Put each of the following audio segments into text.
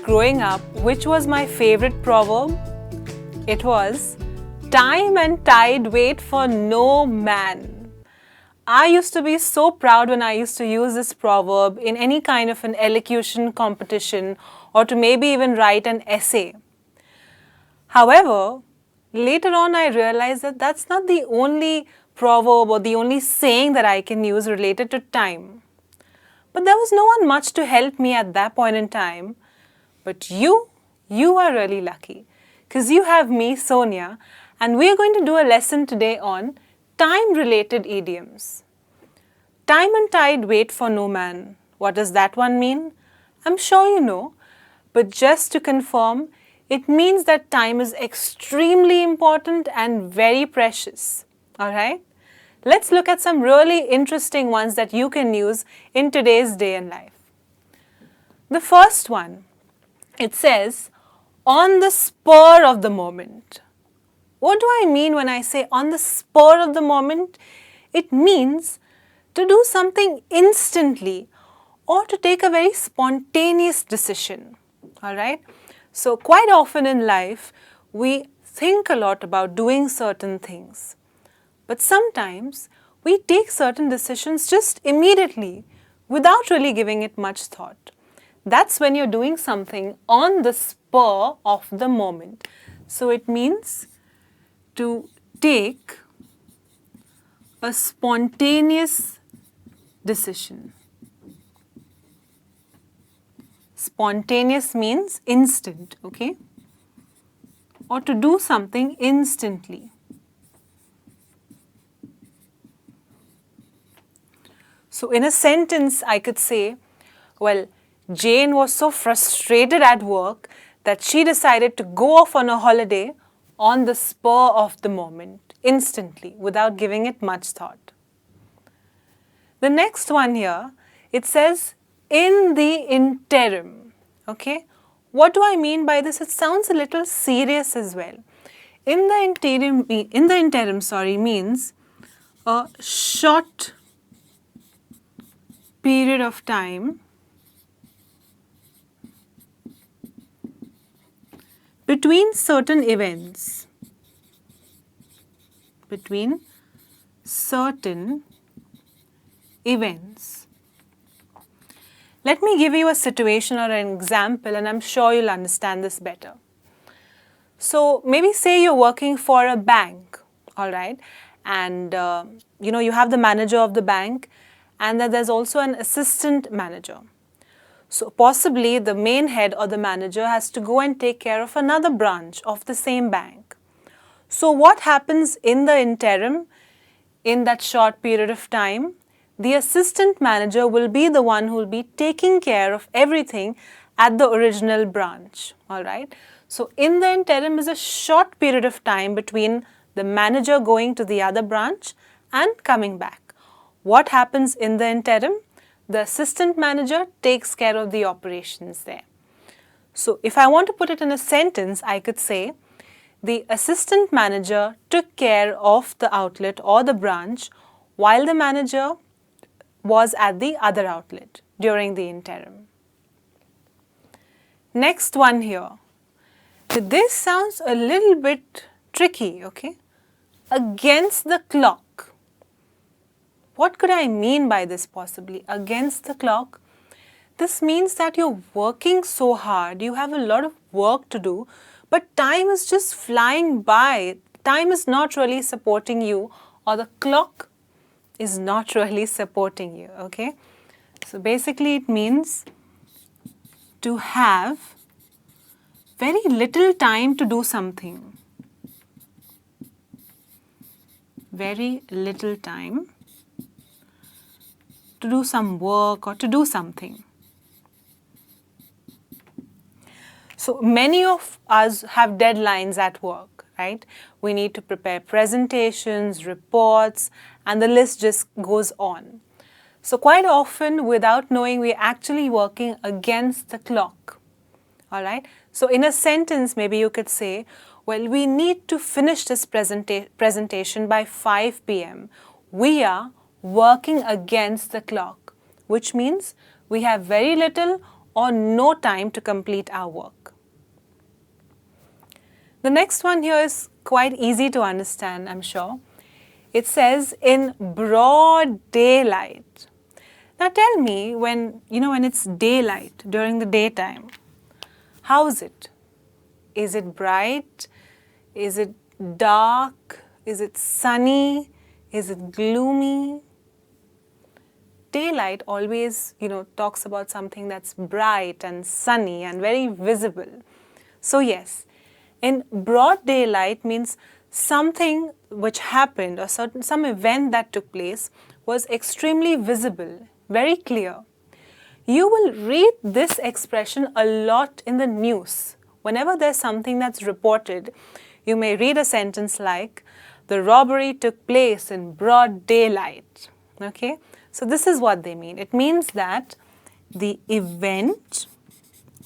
growing up, which was my favorite proverb? It was, "Time and tide wait for no man." I used to be so proud when I used to use this proverb in any kind of an elocution competition or to maybe even write an essay. However, later on I realized that that's not the only proverb or the only saying that I can use related to time. But there was no one much to help me at that point in time. But you are really lucky because you have me, Sonia, and we are going to do a lesson today on time-related idioms. Time and tide wait for no man. What does that one mean? I'm sure you know, but just to confirm, it means that time is extremely important and very precious. Alright? Let's look at some really interesting ones that you can use in today's day and life. The first one, it says, on the spur of the moment. What do I mean when I say on the spur of the moment? It means to do something instantly or to take a very spontaneous decision. Alright? So quite often in life, we think a lot about doing certain things. But sometimes we take certain decisions just immediately without really giving it much thought. That's when you're doing something on the spur of the moment. So it means to take a spontaneous decision. Spontaneous means instant, okay? Or to do something instantly. So in a sentence, I could say, well, Jane was so frustrated at work that she decided to go off on a holiday on the spur of the moment, instantly, without giving it much thought. The next one here, it says, in the interim. Okay? What do I mean by this? It sounds a little serious as well. In the interim means a short period of time between certain events. Between certain events. Let me give you a situation or an example and I'm sure you'll understand this better. So maybe say you're working for a bank, alright, and you have the manager of the bank and then there's also an assistant manager. So possibly the main head or the manager has to go and take care of another branch of the same bank. So what happens in the interim, in that short period of time? The assistant manager will be the one who will be taking care of everything at the original branch. Alright? So in the interim is a short period of time between the manager going to the other branch and coming back. What happens in the interim? The assistant manager takes care of the operations there. So if I want to put it in a sentence, I could say, the assistant manager took care of the outlet or the branch while the manager was at the other outlet during the interim. Next one here. This sounds a little bit tricky, okay? Against the clock. What could I mean by this possibly? Against the clock? This means that you're working so hard, you have a lot of work to do, but time is just flying by. Time is not really supporting you, or the clock is not really supporting you, okay? So basically it means to have very little time to do something. Very little time to do some work or to do something. So many of us have deadlines at work, right? We need to prepare presentations, reports, and the list just goes on. So quite often, without knowing, we're actually working against the clock. Alright? So in a sentence, maybe you could say, well, we need to finish this presentation by 5 p.m. We are working against the clock, which means we have very little or no time to complete our work. The next one here is quite easy to understand, I'm sure. It says in broad daylight. Now tell me, when it's daylight, during the daytime, how is it? Is it bright? Is it dark? Is it sunny? Is it gloomy? Daylight always, talks about something that's bright and sunny and very visible. So yes, in broad daylight means something which happened or some event that took place was extremely visible, very clear. You will read this expression a lot in the news. Whenever there's something that's reported, you may read a sentence like, the robbery took place in broad daylight. Okay? So this is what they mean. It means that the event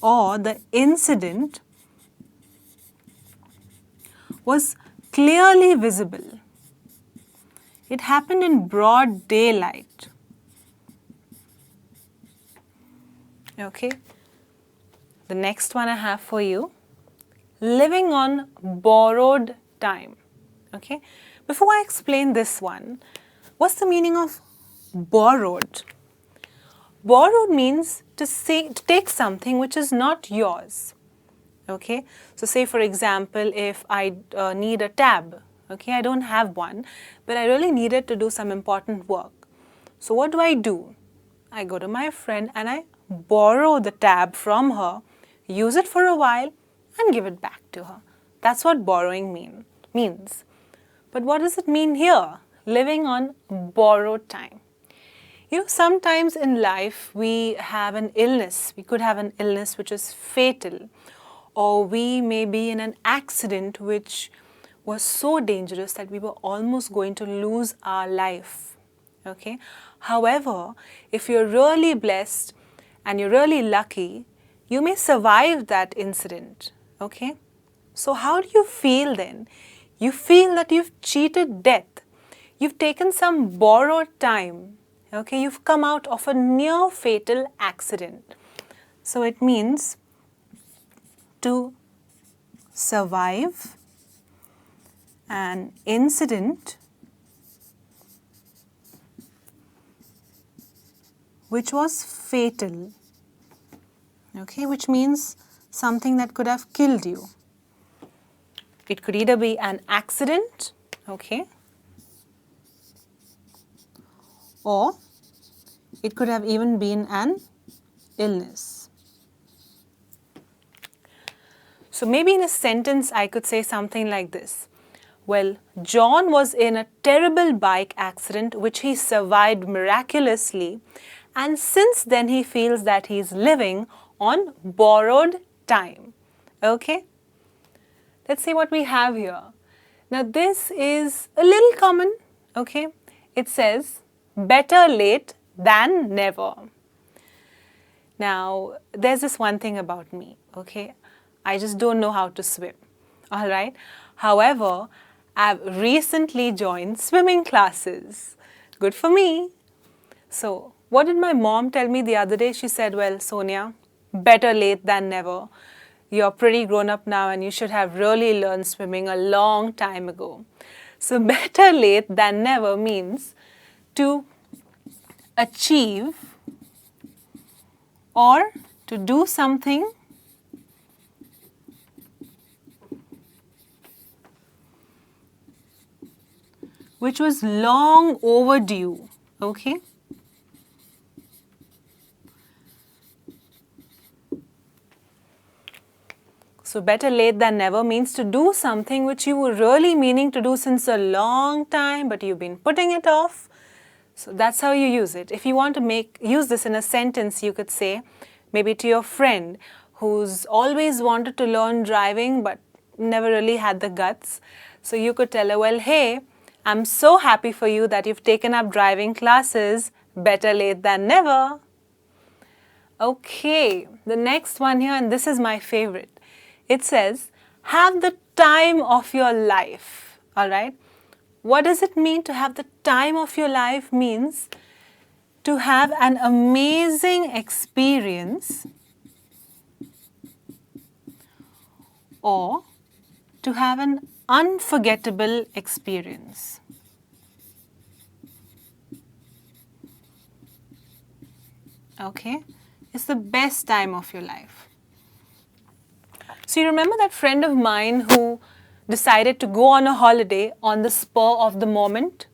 or the incident was clearly visible. It happened in broad daylight. Okay? The next one I have for you, living on borrowed time. Okay? Before I explain this one, what's the meaning of borrowed? Borrowed means to take something which is not yours. Okay? So say for example, if I need a tab, okay, I don't have one, but I really need it to do some important work. So what do? I go to my friend and I borrow the tab from her, use it for a while and give it back to her. That's what borrowing means. But what does it mean here? Living on borrowed time. Sometimes in life we have an illness. We could have an illness which is fatal, or we may be in an accident which was so dangerous that we were almost going to lose our life. Okay? However, if you're really blessed and you're really lucky, you may survive that incident. Okay? So how do you feel then? You feel that you've cheated death. You've taken some borrowed time. Okay? You've come out of a near fatal accident. So it means to survive an incident which was fatal, okay, which means something that could have killed you. It could either be an accident, okay, or it could have even been an illness. So maybe in a sentence I could say something like this. Well, John was in a terrible bike accident which he survived miraculously, and since then he feels that he is living on borrowed time. Okay? Let's see what we have here. Now this is a little common. Okay? It says, better late than never. Now, there's this one thing about me. Okay? I just don't know how to swim. Alright? However, I've recently joined swimming classes. Good for me. So, what did my mom tell me the other day? She said, well, Sonia, better late than never. You're pretty grown up now and you should have really learned swimming a long time ago. So, better late than never means to achieve or to do something which was long overdue. Okay? So better late than never means to do something which you were really meaning to do since a long time, but you've been putting it off. So that's how you use it. If you want to use this in a sentence, you could say, maybe to your friend who's always wanted to learn driving but never really had the guts. So you could tell her, well, hey, I'm so happy for you that you've taken up driving classes. Better late than never. Okay, the next one here, and this is my favorite. It says, have the time of your life. Alright? What does it mean to have the time of your life? Means to have an amazing experience or to have an unforgettable experience. Okay, it's the best time of your life. So you remember that friend of mine who decided to go on a holiday on the spur of the moment?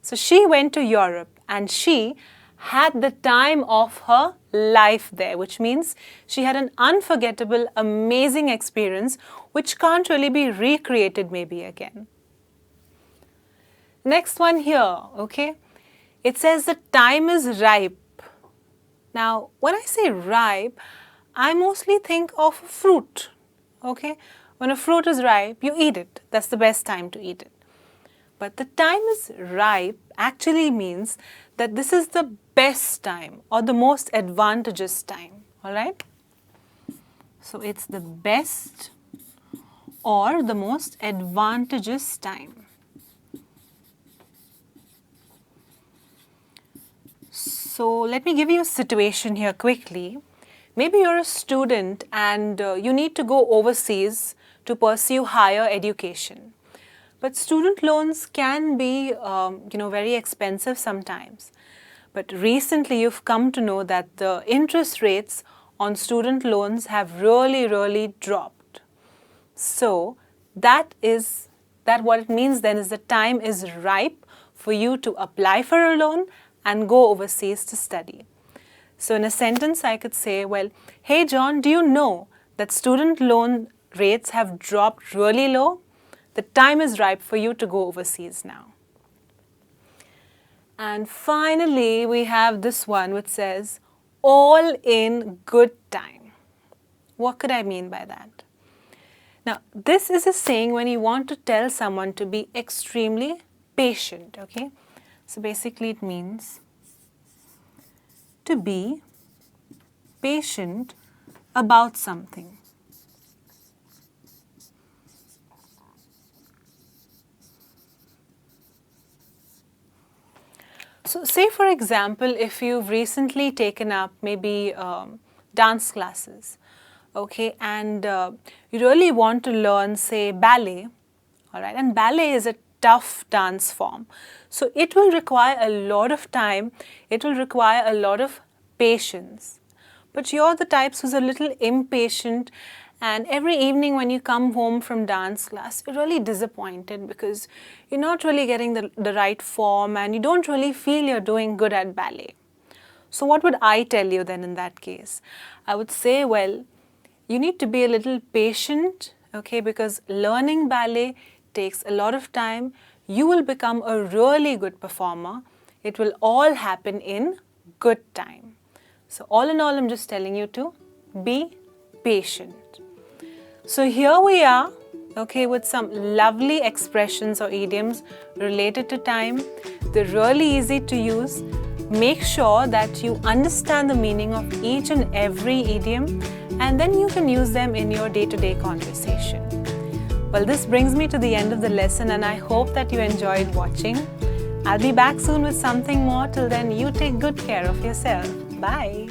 So she went to Europe and she had the time of her life there, which means she had an unforgettable, amazing experience which can't really be recreated maybe again. Next one here, okay? It says the time is ripe. Now, when I say ripe, I mostly think of fruit, okay? When a fruit is ripe, you eat it. That's the best time to eat it. But the time is ripe actually means that this is the best time or the most advantageous time, all right? So it's the best or the most advantageous time. So let me give you a situation here quickly. Maybe you're a student and you need to go overseas to pursue higher education. But student loans can be, very expensive sometimes. But recently you've come to know that the interest rates on student loans have really dropped. So that what it means then is the time is ripe for you to apply for a loan and go overseas to study. So in a sentence I could say, well, hey John, do you know that student loan rates have dropped really low? The time is ripe for you to go overseas now. And finally, we have this one which says, all in good time. What could I mean by that? Now, this is a saying when you want to tell someone to be extremely patient, okay? So basically it means to be patient about something. So say for example, if you've recently taken up maybe dance classes, okay, and you really want to learn, say, ballet, all right, and ballet is a tough dance form. So it will require a lot of time, it will require a lot of patience. But you're the types who's a little impatient, and every evening when you come home from dance class, you're really disappointed because you're not really getting the right form and you don't really feel you're doing good at ballet. So what would I tell you then in that case? I would say, well, you need to be a little patient, okay, because learning ballet takes a lot of time. You will become a really good performer. It will all happen in good time. So all in all, I'm just telling you to be patient. So here we are, okay, with some lovely expressions or idioms related to time. They're really easy to use. Make sure that you understand the meaning of each and every idiom, and then you can use them in your day-to-day conversation. Well, this brings me to the end of the lesson, and I hope that you enjoyed watching. I'll be back soon with something more. Till then, you take good care of yourself. Bye.